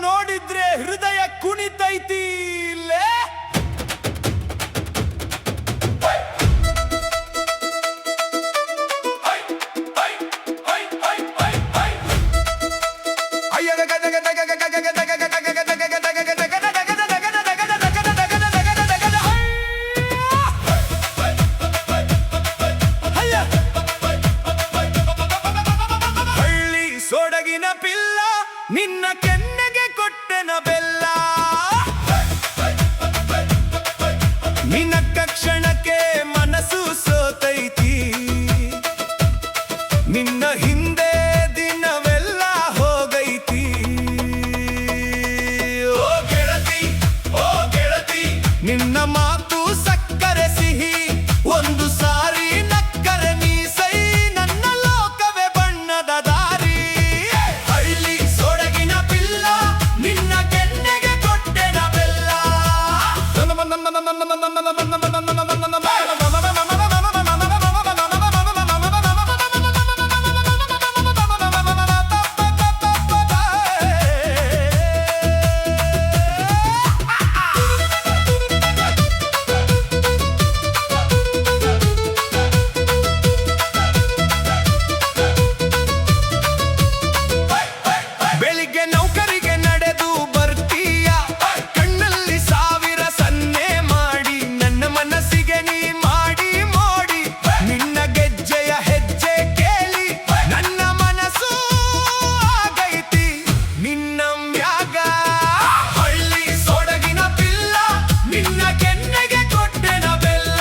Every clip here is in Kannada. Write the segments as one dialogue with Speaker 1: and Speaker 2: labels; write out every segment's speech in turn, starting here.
Speaker 1: ನೋಡಿದ್ರೆ ಹೃದಯ ಕುಣಿತೈತಿ ಲೇ. ಸೊಡಗಿನ ಪಿಲ್ಲ ನಿನ್ನ ಕೆನ್ನೆಗೆ ಕೊಟ್ಟೆನ ಬೆಲ್ಲ, ನಿನ್ನ ಕ್ಷಣಕ್ಕೆ ಮನಸ್ಸು ಸೋತೈತಿ, ನಿನ್ನ ಹಿಂದೆ ದಿನವೆಲ್ಲ ಹೋಗೈತಿ. ಓ ಗೆಳತಿ, ಓ ಗೆಳತಿ, ನಿನ್ನ ಮಾತು ಸಕ್ಕರೆ ಸಿಹಿ, ಒಂದು ಸಾರಿ ನಕ್ಕರೆ ನೀ ಸೈ, ನನ್ನ ಲೋಕವೇ ಬಣ್ಣದ ದಾರಿ. ಬೆಳಿಗ್ಗೆ ನೌಕರಿಗೆ ನಡೆದು ಬರ್ತೀಯ, ಕಣ್ಣಲ್ಲಿ ಸಾವಿರ ಸನ್ನೆ ಮಾಡಿ, ನನ್ನ ಮನಸ್ಸಿಗೆ ನೀ ಮಾಡಿ ಮೋಡಿ, ನಿನ್ನ ಗೆಜ್ಜೆಯ ಹೆಜ್ಜೆ ಕೇಳಿ ನನ್ನ ಮನಸ್ಸು ಆಗೈತಿ ನಿನ್ನ ಮ್ಯಾಗ. ಹಳ್ಳಿ ಸೊಡಗಿನ ಪಿಲ್ಲ ನಿನ್ನ ಕೆನ್ನೆಗೆ ಕೊಟ್ಟೆನ ಬೆಲ್ಲ.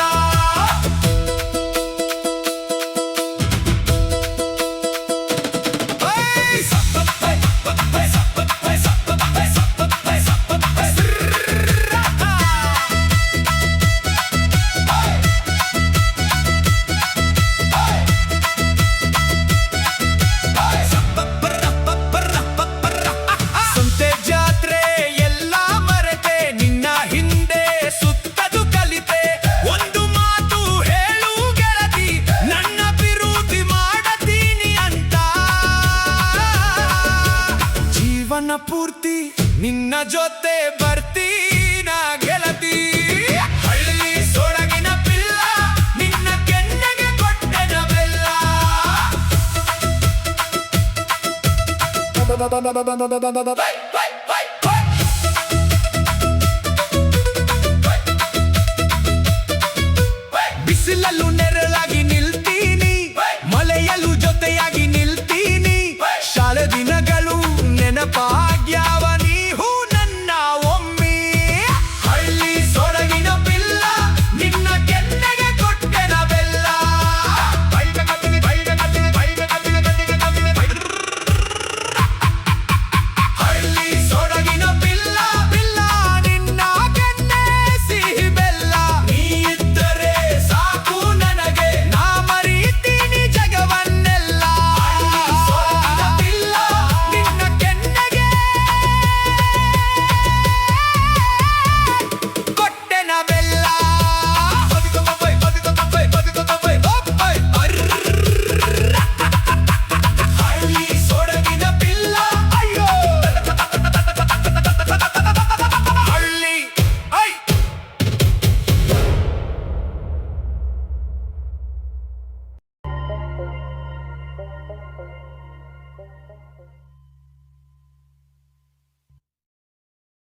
Speaker 1: ಸಂತೆ ಜಾತ್ರೆ ಎಲ್ಲ ಮರೆತೆ, ನಿನ್ನ ಹಿಂದೆ ಸುತ್ತದು ಕಲಿತೆ, ಒಂದು ಮಾತು ಹೇಳು ಗೆಳತಿ, ನನ್ನ ವಿರೋಧಿ ಮಾಡತೀನಿ ಅಂತ. ಜೀವನ ಪೂರ್ತಿ ನಿನ್ನ ಜೊತೆ ಬರ್ತೀನ ಗೆಳತಿ. ಹಳ್ಳಿ ಸೊಡಗಿನ ಪಿಲ್ಲ ನಿನ್ನ ಕೆನ್ನೆಗೆ ಕೊಟ್ಟೆನ ಬೆಲ್ಲ.